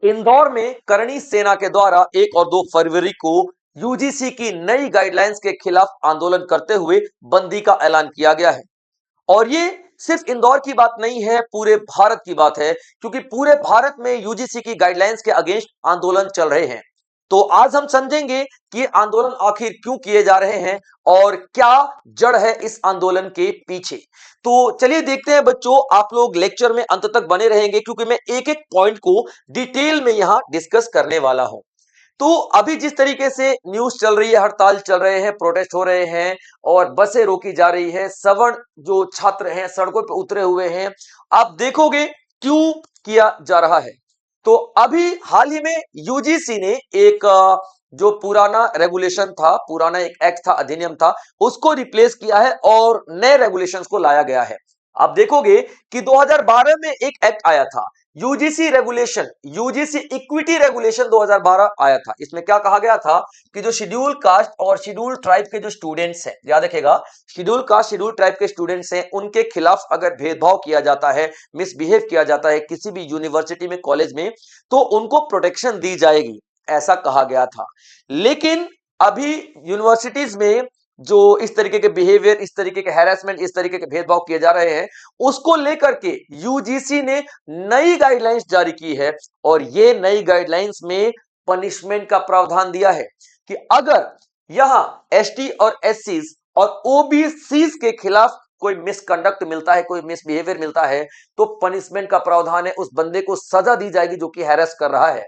इंदौर में करणी सेना के द्वारा 1 और 2 फरवरी को यूजीसी की नई गाइडलाइंस के खिलाफ आंदोलन करते हुए बंदी का ऐलान किया गया है। और ये सिर्फ इंदौर की बात नहीं है, पूरे भारत की बात है, क्योंकि पूरे भारत में यूजीसी की गाइडलाइंस के अगेंस्ट आंदोलन चल रहे हैं। तो आज हम समझेंगे कि ये आंदोलन आखिर क्यों किए जा रहे हैं और क्या जड़ है इस आंदोलन के पीछे। तो चलिए देखते हैं बच्चों, आप लोग लेक्चर में अंत तक बने रहेंगे क्योंकि मैं एक एक पॉइंट को डिटेल में यहां डिस्कस करने वाला हूं। तो अभी जिस तरीके से न्यूज चल रही है, हड़ताल चल रहे हैं, प्रोटेस्ट हो रहे हैं और बसें रोकी जा रही है, सवर्ण जो छात्र हैं सड़कों पर उतरे हुए हैं, आप देखोगे क्यों किया जा रहा है। तो अभी हाल ही में यूजीसी ने एक जो पुराना रेगुलेशन था, पुराना एक एक्ट था, अधिनियम था, उसको रिप्लेस किया है और नए रेगुलेशंस को लाया गया है। आप देखोगे कि 2012 में एक एक्ट आया था, UGC regulation, UGC equity regulation 2012 आया था। इसमें क्या कहा गया था कि जो शेड्यूल कास्ट और शेड्यूल ट्राइब के जो स्टूडेंट्स हैं, याद रखेगा, शेड्यूल कास्ट शेड्यूल ट्राइब के स्टूडेंट्स हैं, उनके खिलाफ अगर भेदभाव किया जाता है, मिसबिहेव किया जाता है किसी भी यूनिवर्सिटी में, कॉलेज में, तो उनको प्रोटेक्शन दी जाएगी, ऐसा कहा गया था। लेकिन अभी यूनिवर्सिटीज में जो इस तरीके के बिहेवियर, इस तरीके के हैरेसमेंट, इस तरीके के भेदभाव किए जा रहे हैं, उसको लेकर के यूजीसी ने नई गाइडलाइंस जारी की है। और ये नई गाइडलाइंस में पनिशमेंट का प्रावधान दिया है कि अगर यहां एसटी और एससी और ओबीसी के खिलाफ कोई मिसकंडक्ट मिलता है, कोई मिसबिहेवियर मिलता है, तो पनिशमेंट का प्रावधान है, उस बंदे को सजा दी जाएगी जो कि हैरेस कर रहा है।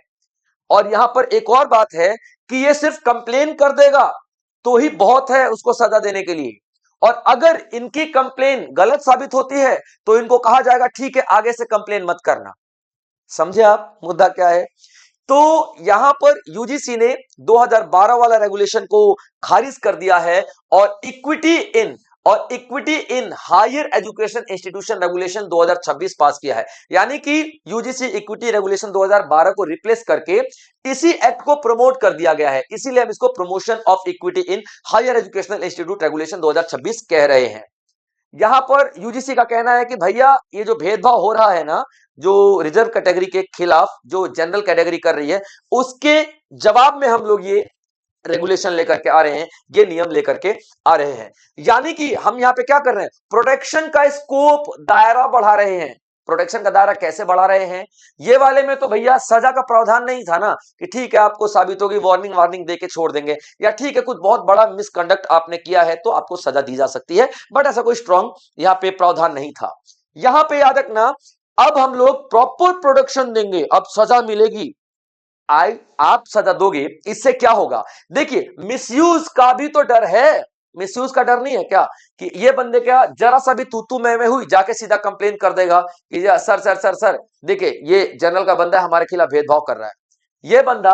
और यहां पर एक और बात है कि ये सिर्फ कंप्लेन कर देगा तो ही बहुत है उसको सजा देने के लिए। और अगर इनकी कंप्लेन गलत साबित होती है तो इनको कहा जाएगा ठीक है, आगे से कंप्लेन मत करना। समझे आप मुद्दा क्या है। तो यहां पर यूजीसी ने 2012 वाला रेगुलेशन को खारिज कर दिया है और equity in higher education institution regulation 2026 pass किया है। यानी कि यूजीसी इक्विटी रेगुलेशन 2012 को रिप्लेस करके इसी एक्ट को प्रमोट कर दिया गया है, इसीलिए हम इसको promotion of equity in higher educational institute regulation 2026 कह रहे हैं। यहां पर यूजीसी का कहना है कि भैया ये जो भेदभाव हो रहा है ना, जो रिजर्व कैटेगरी के खिलाफ जो जनरल कैटेगरी कर रही है, उसके जवाब में हम लोग ये रेगुलेशन लेकर के आ रहे हैं, ये नियम लेकर के आ रहे हैं। यानी कि हम यहां पे क्या कर रहे हैं, प्रोटेक्शन का स्कोप, दायरा बढ़ा रहे हैं। प्रोटेक्शन का दायरा कैसे बढ़ा रहे हैं, ये वाले में तो भैया सजा का प्रावधान नहीं था ना, कि ठीक है आपको साबित होगी, वार्निंग वार्निंग देके छोड़ देंगे, या ठीक है कुछ बहुत बड़ा मिसकंडक्ट आपने किया है तो आपको सजा दी जा सकती है, बट ऐसा कोई स्ट्रॉन्ग यहां पे प्रावधान नहीं था। यहां पे याद रखना, अब हम लोग प्रॉपर प्रोटेक्शन देंगे, अब सजा मिलेगी। आई आप सजा दोगे, इससे क्या होगा, देखिए मिसयूज का भी तो डर है। मिसयूज का डर नहीं है क्या, कि ये बंदे क्या जरा सा भी तू मैं हुई जाके सीधा कंप्लेन कर देगा कि सर सर सर सर देखिए ये जनरल का बंदा है, हमारे खिलाफ भेदभाव कर रहा है। ये बंदा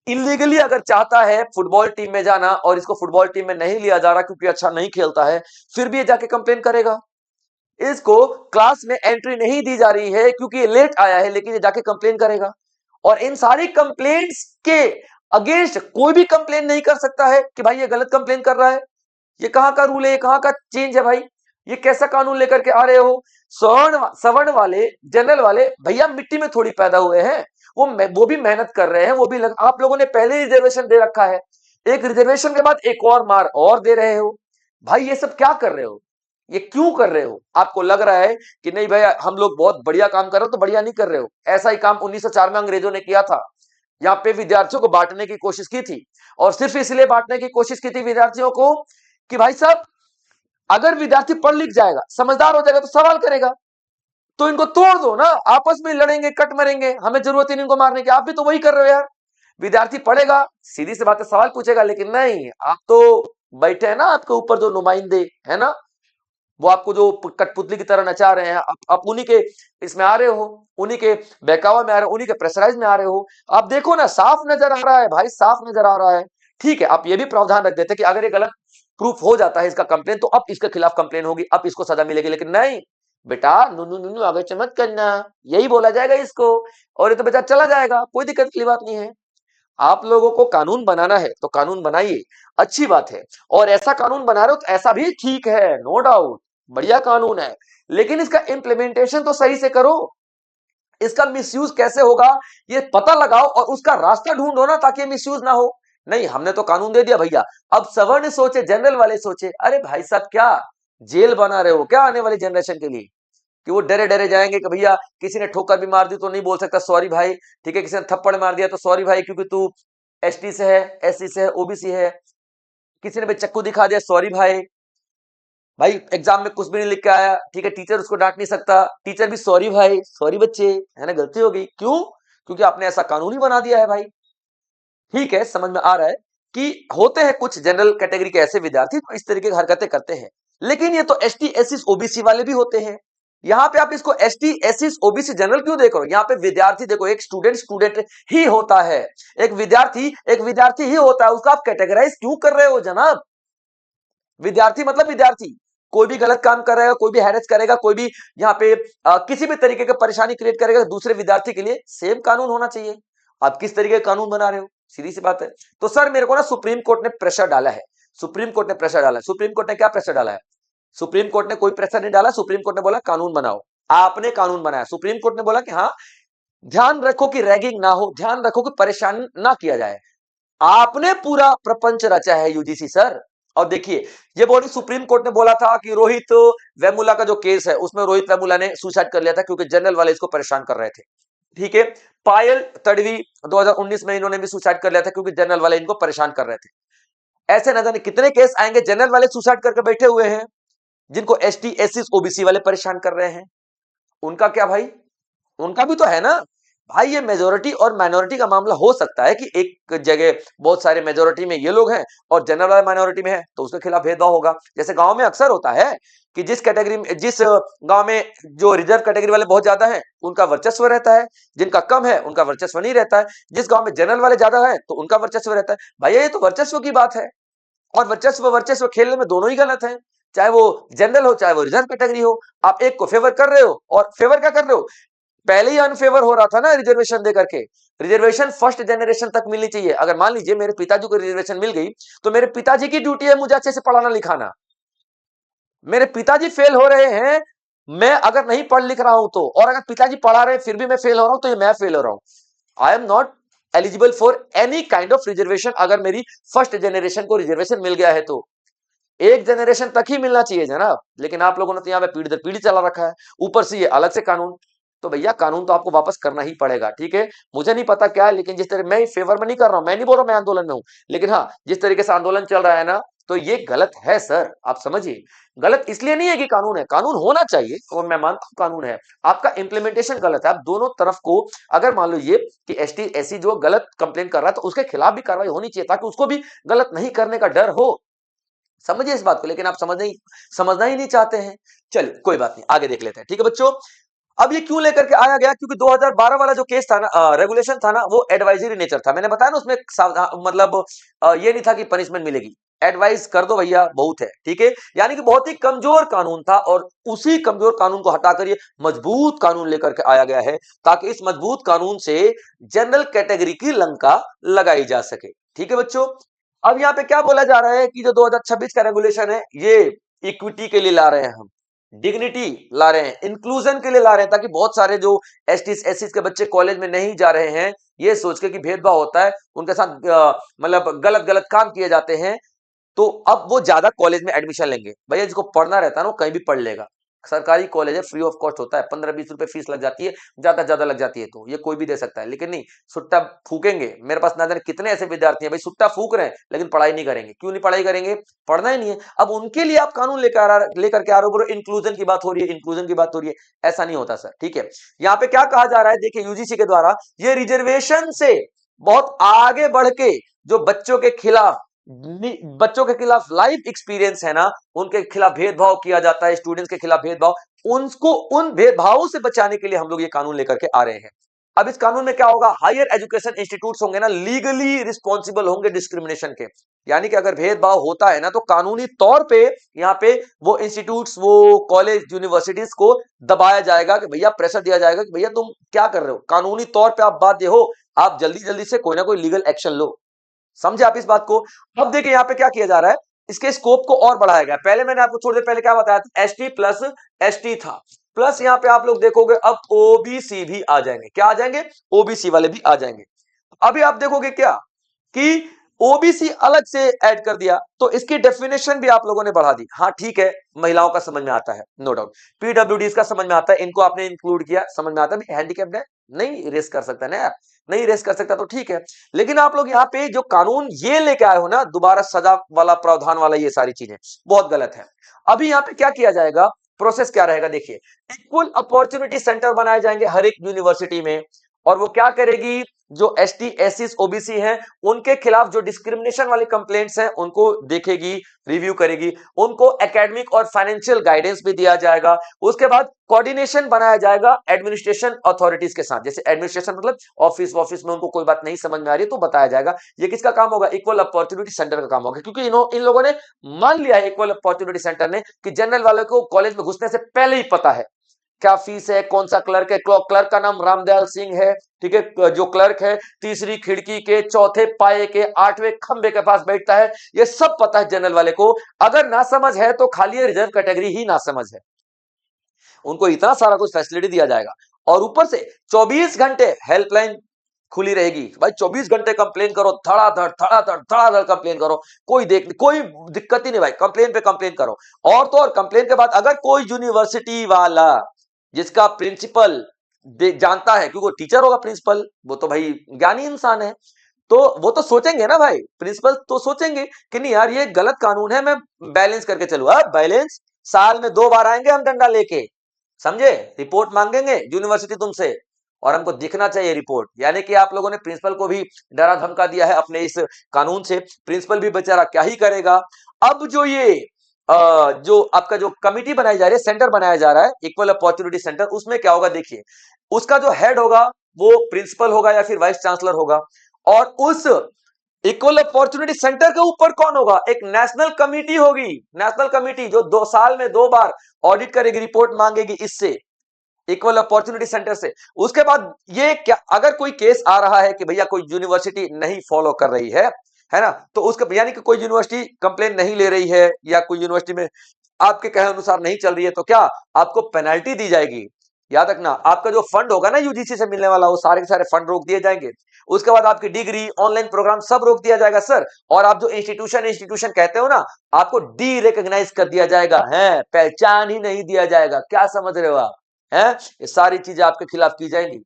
इलीगली अगर चाहता है फुटबॉल टीम में जाना और इसको फुटबॉल टीम में नहीं लिया जा रहा क्योंकि अच्छा नहीं खेलता है, फिर भी ये जाके कंप्लेन करेगा। इसको क्लास में एंट्री नहीं दी जा रही है क्योंकि ये लेट आया है, लेकिन ये जाके कंप्लेन करेगा। और इन सारी कंप्लेंट्स के अगेंस्ट कोई भी कंप्लेन नहीं कर सकता है कि भाई ये गलत कंप्लेन कर रहा है। ये कहां का रूल है, ये कहां का चेंज है भाई, ये कैसा कानून लेकर के आ रहे हो। सवर्ण सवर्ण वाले, जनरल वाले भैया मिट्टी में थोड़ी पैदा हुए हैं, वो भी मेहनत कर रहे हैं, वो भी आप लोगों ने पहले रिजर्वेशन दे रखा है, एक रिजर्वेशन के बाद एक और मार और दे रहे हो। भाई ये सब क्या कर रहे हो, ये क्यों कर रहे हो। आपको लग रहा है कि नहीं भैया हम लोग बहुत बढ़िया काम कर रहे हो, तो बढ़िया नहीं कर रहे हो। ऐसा ही काम 1904 में अंग्रेजों ने किया था, यहाँ पे विद्यार्थियों को बांटने की कोशिश की थी, और सिर्फ इसलिए बांटने की कोशिश की थी विद्यार्थियों को कि भाई साहब अगर विद्यार्थी पढ़ लिख जाएगा, समझदार हो जाएगा, तो सवाल करेगा, तो इनको तोड़ दो ना, आपस में लड़ेंगे, कट मरेंगे, हमें जरूरत ही नहीं इनको मारने की। आप भी तो वही कर रहे हो यार। विद्यार्थी पढ़ेगा, सीधी सी बात है, सवाल पूछेगा, लेकिन नहीं, आप तो बैठे हैं ना, आपके ऊपर जो नुमाइंदे है ना, वो आपको जो कठपुतली की तरह नचा रहे हैं, आप उन्हीं के इसमें आ रहे हो, उन्हीं के बहकावा में आ रहे हो, उन्हीं के प्रेशराइज में आ रहे हो। आप देखो ना, साफ नजर आ रहा है भाई, साफ नजर आ रहा है। ठीक है, आप ये भी प्रावधान रख देते कि अगर ये गलत प्रूफ हो जाता है इसका कंप्लेन, तो अब इसके खिलाफ कंप्लेन होगी, अब इसको सजा मिलेगी। लेकिन नहीं बेटा, नुनू नुनू आगे चमत करना, यही बोला जाएगा इसको, और ये तो बेटा चला जाएगा, कोई दिक्कत की बात नहीं है। आप लोगों को कानून बनाना है तो कानून बनाइए, अच्छी बात है, और ऐसा कानून बना रहे हो तो ऐसा भी ठीक है, नो डाउट, बढ़िया कानून है, लेकिन इसका इंप्लीमेंटेशन तो सही से करो। इसका मिसयूज कैसे होगा ये पता लगाओ और उसका रास्ता ढूंढो ना, ताकि मिसयूज ना हो। नहीं, हमने तो कानून दे दिया भैया, अब सवर्ण सोचे, जनरल वाले सोचे। अरे भाई साहब, क्या जेल बना रहे हो क्या आने वाली जनरेशन के लिए, कि वो डरे डरे जाएंगे कि भैया किसी ने ठोकर भी मार दी तो नहीं बोल सकता सॉरी भाई, ठीक है, किसी ने थप्पड़ मार दिया तो सॉरी भाई क्योंकि तू एसटी से है, एससी से है, ओबीसी है, किसी ने भी चक्कू दिखा दिया सॉरी भाई। भाई एग्जाम में कुछ भी नहीं लिख के आया, ठीक है, टीचर उसको डांट नहीं सकता, टीचर भी सॉरी भाई, सॉरी बच्चे, है ना, गलती हो गई। क्यों? क्योंकि आपने ऐसा कानून ही बना दिया है भाई। ठीक है, समझ में आ रहा है कि होते हैं कुछ जनरल कैटेगरी के ऐसे विद्यार्थी तो इस तरीके की हरकतें करते हैं, लेकिन ये तो एसटी एससी ओबीसी वाले भी होते हैं। यहाँ पे आप इसको एसटी एससी ओबीसी जनरल क्यों देख रहे हो? यहाँ पे विद्यार्थी देखो, एक स्टूडेंट स्टूडेंट ही होता है, एक विद्यार्थी ही होता है, उसका आप कैटेगराइज क्यों कर रहे हो जनाब? विद्यार्थी मतलब विद्यार्थी, कोई भी गलत काम करेगा, कोई भी हैरेस करेगा, कोई भी यहाँ पे किसी भी तरीके की परेशानी क्रिएट करेगा दूसरे विद्यार्थी के लिए, सेम कानून होना चाहिए। आप किस तरीके का कानून बना रहे हो? सीधी सी बात है। तो सर मेरे को ना सुप्रीम कोर्ट ने प्रेशर डाला है, सुप्रीम कोर्ट ने प्रेशर डाला है। सुप्रीम कोर्ट ने क्या प्रेशर डाला है? सुप्रीम कोर्ट ने कोई प्रेशर नहीं डाला, सुप्रीम कोर्ट ने बोला कानून बनाओ। आपने कानून बनाया, सुप्रीम कोर्ट ने बोला कि हाँ, ध्यान रखो कि रैगिंग ना हो, ध्यान रखो कि परेशान ना किया जाए। आपने पूरा प्रपंच रचा है यूजीसी सर। और देखिए, ये बॉडी सुप्रीम कोर्ट ने बोला था कि रोहित वेमुला का जो केस है उसमें रोहित वेमुला ने सुसाइड कर लिया था क्योंकि जनरल वाले इसको परेशान कर रहे थे। ठीक है, पायल तड़वी 2019 में इन्होंने भी सुसाइड कर लिया था क्योंकि जनरल वाले इनको परेशान कर रहे थे। ऐसे न जाने कितने केस आएंगे, जनरल वाले सुसाइड करके बैठे हुए हैं, जिनको एसटी एससी ओबीसी वाले परेशान कर रहे हैं। उनका क्या भाई? उनका भी तो है ना भाई। ये मेजोरिटी और माइनॉरिटी का मामला हो सकता है कि एक जगह बहुत सारे मेजोरिटी में ये लोग हैं और जनरल वाले माइनॉरिटी में है, तो उसके खिलाफ भेदभाव होगा। जैसे गांव में अक्सर होता है कि जिस कैटेगरी में, जिस गांव में जो रिजर्व कैटेगरी वाले बहुत ज्यादा हैं उनका वर्चस्व रहता है, जिनका कम है उनका वर्चस्व नहीं रहता है। जिस गांव में जनरल वाले ज्यादा है तो उनका वर्चस्व रहता है। भैया ये तो वर्चस्व की बात है, और वर्चस्व वर्चस्व खेलने में दोनों ही गलत है, चाहे वो जनरल हो चाहे वो रिजर्व कैटेगरी हो। आप एक को फेवर कर रहे हो, और फेवर क्या कर रहे हो, पहले ही अनफेवर हो रहा था ना रिजर्वेशन दे करके। रिजर्वेशन फर्स्ट जनरेशन तक मिलनी चाहिए। अगर मान लीजिए मेरे पिताजी को रिजर्वेशन मिल गई तो मेरे पिताजी की ड्यूटी है मुझे अच्छे से पढ़ाना लिखाना। मेरे पिताजी फेल हो रहे हैं, मैं अगर नहीं पढ़ लिख रहा हूं तो, और अगर पिताजी पढ़ा रहे हैं फिर भी मैं फेल हो रहा हूं, तो ये मैं फेल हो रहा हूं। I am not eligible for any kind of reservation. अगर मेरी फर्स्ट जनरेशन को रिजर्वेशन मिल गया है तो एक जनरेशन तक ही मिलना चाहिए जनाब, लेकिन आप लोगों ने तो यहाँ पे पीढ़ी दर पीढ़ी चला रखा है, ऊपर से ये अलग से कानून। तो भैया कानून तो आपको वापस करना ही पड़ेगा, ठीक है। मुझे नहीं पता क्या है, लेकिन जिस तरह मैं फेवर में नहीं कर रहा हूं, मैं नहीं बोल रहा मैं आंदोलन में हूं, लेकिन हाँ जिस तरीके से आंदोलन चल रहा है ना, तो ये गलत है सर, आप समझिए। गलत इसलिए नहीं है कि कानून है, कानून होना चाहिए और मैं मानता हूं कानून है, आपका इंप्लीमेंटेशन गलत है। आप दोनों तरफ को, अगर मान लो ये कि एसटी एससी जो गलत कंप्लेन कर रहा है तो उसके खिलाफ भी कार्रवाई होनी चाहिए, ताकि उसको भी गलत नहीं करने का डर हो। समझिए इस बात को, लेकिन आप समझना ही नहीं चाहते हैं। चलिए कोई बात नहीं, आगे देख लेते हैं, ठीक है बच्चों। अब ये क्यों लेकर के आया गया? क्योंकि 2012 वाला जो केस था ना, रेगुलेशन था ना, वो एडवाइजरी नेचर था। मैंने बताया ना उसमें मतलब ये नहीं था कि पनिशमेंट मिलेगी, एडवाइस कर दो भैया बहुत है, ठीक है। यानी कि बहुत ही कमजोर कानून था, और उसी कमजोर कानून को हटाकर ये मजबूत कानून लेकर के आया गया है, ताकि इस मजबूत कानून से जनरल कैटेगरी की लंका लगाई जा सके, ठीक है बच्चों। अब यहाँ पे क्या बोला जा रहा है कि जो 2026 का रेगुलेशन है, ये इक्विटी के लिए ला रहे हैं हम, डिग्निटी ला रहे हैं, इंक्लूजन के लिए ला रहे हैं, ताकि बहुत सारे जो एसटीज एससीज के बच्चे कॉलेज में नहीं जा रहे हैं, ये सोच के कि भेदभाव होता है उनके साथ, मतलब गलत गलत काम किए जाते हैं, तो अब वो ज्यादा कॉलेज में एडमिशन लेंगे। भैया जिसको पढ़ना रहता है ना वो कहीं भी पढ़ लेगा। सरकारी कॉलेज है, फ्री ऑफ कॉस्ट होता है, 15-20 रुपए फीस लग जाती है, ज्यादा लग जाती है, तो ये कोई भी दे सकता है। लेकिन नहीं, सुट्टा फूकेंगे। मेरे पास ना जाने कितने ऐसे विद्यार्थी हैं भाई, सुट्टा फूक रहे हैं लेकिन पढ़ाई नहीं करेंगे। क्यों नहीं पढ़ाई करेंगे? पढ़ना ही नहीं है। अब उनके लिए आप कानून लेकर के आ रहे हो, इंक्लूजन की बात हो रही है, इंक्लूजन की बात हो रही है। ऐसा नहीं होता सर, ठीक है। यहाँ पे क्या कहा जा रहा है, देखिए यूजीसी के द्वारा ये रिजर्वेशन से बहुत आगे बढ़ के जो बच्चों के खिलाफ लाइफ एक्सपीरियंस है ना, उनके खिलाफ भेदभाव किया जाता है, स्टूडेंट्स के खिलाफ भेदभाव, उनको उन भेदभावों से बचाने के लिए हम लोग ये कानून लेकर के आ रहे हैं। अब इस कानून में क्या होगा, हायर एजुकेशन इंस्टीट्यूट्स होंगे ना, लीगली रिस्पॉन्सिबल होंगे डिस्क्रिमिनेशन के। यानी कि अगर भेदभाव होता है ना, तो कानूनी तौर पे यहाँ पे वो इंस्टीट्यूट्स, वो कॉलेज यूनिवर्सिटीज को दबाया जाएगा कि भैया, प्रेशर दिया जाएगा कि भैया तुम क्या कर रहे हो, कानूनी तौर पे आप बाध्य हो, आप जल्दी जल्दी से कोई ना कोई लीगल एक्शन लो। समझे आप इस बात को? अब देखिए यहाँ पे क्या किया जा रहा है, इसके स्कोप को और बढ़ाया गया। पहले मैंने आपको थोड़ी देर पहले क्या बताया था, एसटी प्लस एसटी था, प्लस यहां पे आप लोग देखोगे अब ओबीसी भी आ जाएंगे। क्या आ जाएंगे? ओबीसी वाले भी आ जाएंगे। अभी आप देखोगे क्या कि ओबीसी अलग से ऐड कर दिया, तो इसकी डेफिनेशन भी आप लोगों ने बढ़ा दी। हाँ ठीक है, महिलाओं का समझ में आता है, नो डाउट। पीडब्ल्यूडी का समझ में आता है, इनको आपने इंक्लूड किया, समझ में आता है। हैंडीकैप्ड है, नहीं रेस कर सकता ना यार, नहीं रेस कर सकता तो ठीक है। लेकिन आप लोग यहाँ पे जो कानून ये लेके आए हो ना, दोबारा सजा वाला, प्रावधान वाला, ये सारी चीजें बहुत गलत है। अभी यहाँ पे क्या किया जाएगा, प्रोसेस क्या रहेगा देखिए। इक्वल अपॉर्चुनिटी सेंटर बनाए जाएंगे हर एक यूनिवर्सिटी में, और वो क्या करेगी, जो एसटी एससी ओबीसी हैं उनके खिलाफ जो डिस्क्रिमिनेशन वाली कंप्लेंट्स हैं उनको देखेगी, रिव्यू करेगी, उनको एकेडमिक और फाइनेंशियल गाइडेंस भी दिया जाएगा। उसके बाद कोऑर्डिनेशन बनाया जाएगा एडमिनिस्ट्रेशन अथॉरिटीज के साथ। जैसे एडमिनिस्ट्रेशन मतलब ऑफिस ऑफिस में उनको कोई बात नहीं समझ में आ रही है तो बताया जाएगा। ये किसका काम होगा? इक्वल अपॉर्चुनिटी सेंटर का काम होगा, क्योंकि इन लोगों ने मान लिया है, इक्वल अपॉर्चुनिटी सेंटर ने, कि जनरल वालों को कॉलेज में घुसने से पहले ही पता है क्या फीस है, कौन सा क्लर्क है। क्लर्क का नाम रामदयाल सिंह है, ठीक है। जो क्लर्क है तीसरी खिड़की के चौथे पाए के 8वें खंबे के पास बैठता है, ये सब पता है जनरल वाले को। अगर ना समझ है तो खाली रिजर्व कैटेगरी ही ना समझ है, उनको इतना सारा कुछ फैसिलिटी दिया जाएगा। और ऊपर से 24 घंटे हेल्पलाइन खुली रहेगी भाई। 24 घंटे कंप्लेन करो, धड़ाधड़ धड़ाधड़ धड़ाधड़ कंप्लेन करो, कोई दिक्कत ही नहीं भाई, कंप्लेन पे कंप्लेन करो। और तो और कंप्लेन के बाद अगर कोई यूनिवर्सिटी वाला जिसका प्रिंसिपल जानता है, क्योंकि वो टीचर होगा प्रिंसिपल, वो तो भाई ज्ञानी इंसान है, तो वो तो सोचेंगे ना भाई, प्रिंसिपल तो सोचेंगे कि नहीं यार ये गलत कानून है, मैं बैलेंस करके चलूंगा। बैलेंस, साल में 2 बार आएंगे हम डंडा लेके, समझे, रिपोर्ट मांगेंगे यूनिवर्सिटी तुमसे, और हमको दिखना चाहिए रिपोर्ट। यानी कि आप लोगों ने प्रिंसिपल को भी डरा धमका दिया है अपने इस कानून से। प्रिंसिपल भी बेचारा क्या ही करेगा। अब जो ये जो आपका जो कमिटी बनाई जा रही है, सेंटर बनाया जा रहा है इक्वल अपॉर्चुनिटी सेंटर, उसमें क्या होगा देखिए, उसका जो हेड होगा वो प्रिंसिपल होगा या फिर वाइस चांसलर होगा। और उस इक्वल अपॉर्चुनिटी सेंटर के ऊपर कौन होगा? एक नेशनल कमिटी होगी, नेशनल कमिटी जो 2 साल में 2 बार ऑडिट करेगी, रिपोर्ट मांगेगी इससे, इक्वल अपॉर्चुनिटी सेंटर से। उसके बाद ये क्या, अगर कोई केस आ रहा है कि भैया कोई यूनिवर्सिटी नहीं फॉलो कर रही है ना, तो उसके यानी कि कोई यूनिवर्सिटी कंप्लेन नहीं ले रही है, या कोई यूनिवर्सिटी में आपके कहे अनुसार नहीं चल रही है, तो क्या आपको पेनल्टी दी जाएगी। याद रखना, आपका जो फंड होगा ना यूजीसी से मिलने वाला, वो सारे के सारे फंड रोक दिए जाएंगे। उसके बाद आपकी डिग्री, ऑनलाइन प्रोग्राम सब रोक दिया जाएगा सर। और आप जो इंस्टीट्यूशन इंस्टीट्यूशन कहते हो ना, आपको डी रिकॉग्नाइज कर दिया जाएगा, है पहचान ही नहीं दिया जाएगा। क्या समझ रहे हो आप? है, ये सारी चीजें आपके खिलाफ की जाएंगी,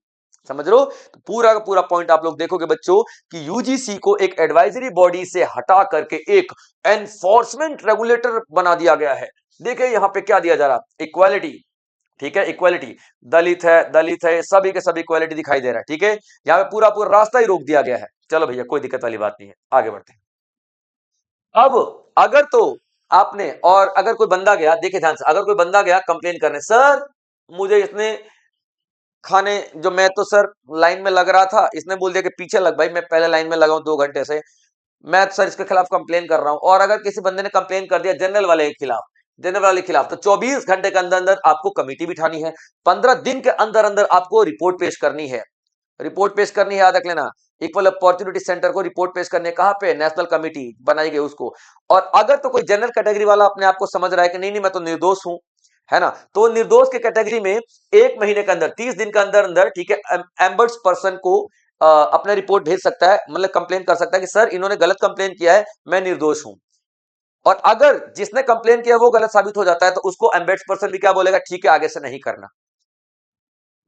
समझ रहे हो? तो पूरा का पूरा पॉइंट आप लोग देखोगे बच्चों कि यूजीसी को एक एडवाइजरी बॉडी से हटा करके एक एनफोर्समेंट रेगुलेटर बना दिया गया है। देखिए यहां पे क्या दिया जा रहा है, इक्वालिटी, ठीक है, इक्वालिटी, दलित है, सभी के सभी इक्वालिटी दिखाई दे रहा है, ठीक है। यहाँ पे पूरा पूरा रास्ता ही रोक दिया गया है। चलो भैया कोई दिक्कत वाली बात नहीं है, आगे बढ़ते हैं। अब अगर तो आपने, और अगर कोई बंदा गया, देखिए ध्यान से, अगर कोई बंदा गया कंप्लेन करने, सर मुझे इसने खाने, जो मैं तो सर लाइन में लग रहा था, इसने बोल दिया कि पीछे लग, भाई मैं पहले लाइन में लगा हूं 2 घंटे से, मैं सर इसके खिलाफ कंप्लेन कर रहा हूं। और अगर किसी बंदे ने कंप्लेन कर दिया जनरल वाले के खिलाफ, जनरल वाले के खिलाफ, तो 24 घंटे के अंदर अंदर आपको कमेटी बिठानी है, 15 दिन के अंदर अंदर आपको रिपोर्ट पेश करनी है। रिपोर्ट पेश करनी है, याद रख लेना, इक्वल अपॉर्चुनिटी सेंटर को रिपोर्ट पेश करने, कहां पे? नेशनल कमेटी बनाई गई उसको। और अगर तो कोई जनरल कैटेगरी वाला अपने आप को समझ रहा है कि नहीं नहीं मैं तो निर्दोष हूं, है ना, तो निर्दोष के कैटेगरी में 1 महीने के अंदर, 30 दिन के अंदर अंदर, ठीक है, एम्बर्स पर्सन को अपना रिपोर्ट भेज सकता है, मतलब कंप्लेन कर सकता है कि सर इन्होंने गलत कंप्लेन किया है, मैं निर्दोष हूं। और अगर जिसने कंप्लेन किया वो गलत साबित हो जाता है, तो उसको एम्बेड्स पर्सन भी क्या बोलेगा, ठीक है आगे से नहीं करना।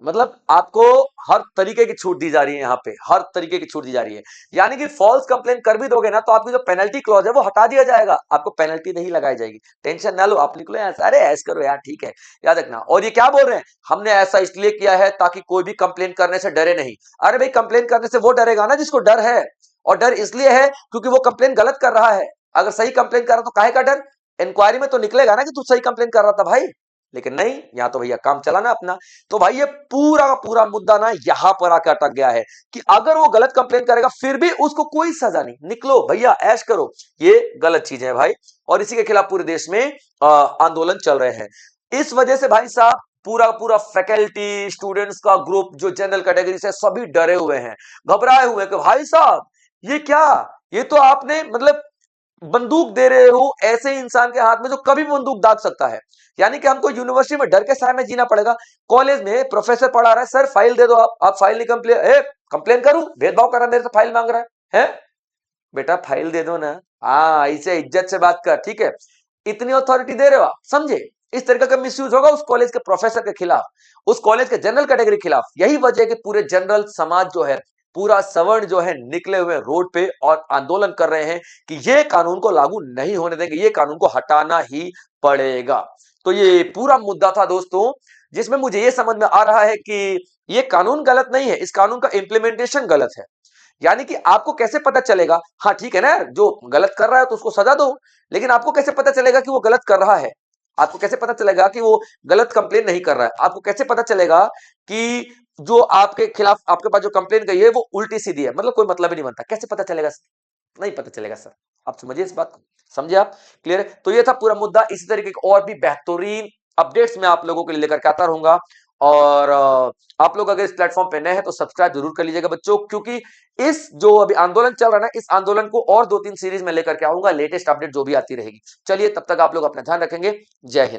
मतलब आपको हर तरीके की छूट दी जा रही है, यहां पे हर तरीके की छूट दी जा रही है। यानी कि फॉल्स कंप्लेन कर भी दोगे ना, तो आपकी जो पेनल्टी क्लॉज है वो हटा दिया जाएगा, आपको पेनल्टी नहीं लगाई जाएगी। टेंशन ना लो, आप निकलो यहाँ से, अरे ऐस करो यार, ठीक है, याद रखना। और ये क्या बोल रहे हैं, हमने ऐसा इसलिए किया है ताकि कोई भी कंप्लेन करने से डरे नहीं। अरे भाई कंप्लेन करने से वो डरेगा ना जिसको डर है, और डर इसलिए है क्योंकि वो कंप्लेन गलत कर रहा है। अगर सही कंप्लेन कर रहा तो काहे का डर? इंक्वायरी में तो निकलेगा ना कि तू सही कंप्लेन कर रहा था भाई। लेकिन नहीं, यहां तो भैया काम चलाना अपना। तो भाई ये पूरा का पूरा मुद्दा ना यहां पर आकर अटक गया है कि अगर वो गलत कंप्लेन करेगा फिर भी उसको कोई सजा नहीं, निकलो भैया ऐश करो, ये गलत चीज है भाई। और इसी के खिलाफ पूरे देश में आंदोलन चल रहे हैं। इस वजह से भाई साहब पूरा पूरा फैकल्टी, स्टूडेंट्स का ग्रुप जो जनरल कैटेगरी से, सभी डरे हुए हैं, घबराए हुए कि भाई साहब ये क्या, ये तो आपने मतलब बंदूक दे रहे हो ऐसे इंसान के हाथ में जो कभी भी बंदूक दाग सकता है। यानी कि हमको यूनिवर्सिटी में डर के साए में जीना पड़ेगा। कॉलेज में प्रोफेसर पढ़ा रहा है, सर फाइल दे दो, आप फाइल नहीं कंप्लेन करूं, भेदभाव कर रहा है, मेरे से फाइल मांग रहा है? बेटा फाइल दे दो ना। हाँ, ऐसे इज्जत से बात कर, ठीक है? इतनी अथॉरिटी दे रहे हो आप, समझे? इस तरीके का मिसयूज होगा उस कॉलेज के प्रोफेसर के खिलाफ, उस कॉलेज के जनरल कैटेगरी के खिलाफ। यही वजह है कि पूरे जनरल समाज जो है, पूरा सवर्ण जो है, निकले हुए रोड पे और आंदोलन कर रहे हैं कि ये कानून को लागू नहीं होने देंगे, ये कानून को हटाना ही पड़ेगा। तो ये पूरा मुद्दा था दोस्तों, जिसमें मुझे ये समझ में आ रहा है कि ये कानून गलत नहीं है, इस कानून का इंप्लीमेंटेशन गलत है। यानी कि आपको कैसे पता चलेगा? हाँ ठीक है ना, जो गलत कर रहा है तो उसको सजा दो, लेकिन आपको कैसे पता चलेगा कि वो गलत कर रहा है? आपको कैसे पता चलेगा कि वो गलत कंप्लेन नहीं कर रहा है? आपको कैसे पता चलेगा कि जो आपके खिलाफ आपके पास जो कंप्लेन गई है वो उल्टी सीधी है? मतलब कोई मतलब ही नहीं बनता। कैसे पता चलेगा? नहीं पता चलेगा सर। आप समझिए इस बात को, समझे आप? क्लियर है? तो ये था पूरा मुद्दा। इसी तरीके के और भी बेहतरीन अपडेट्स मैं आप लोगों के लिए लेकर के आता रहूंगा। और आप लोग अगर इस प्लेटफॉर्म पे नए हैं तो सब्सक्राइब जरूर कर लीजिएगा बच्चों, क्योंकि इस जो अभी आंदोलन चल रहा है ना, इस आंदोलन को और 2-3 सीरीज में लेकर के आऊंगा, लेटेस्ट अपडेट जो भी आती रहेगी। चलिए, तब तक आप लोग अपना ध्यान रखेंगे। जय हिंद।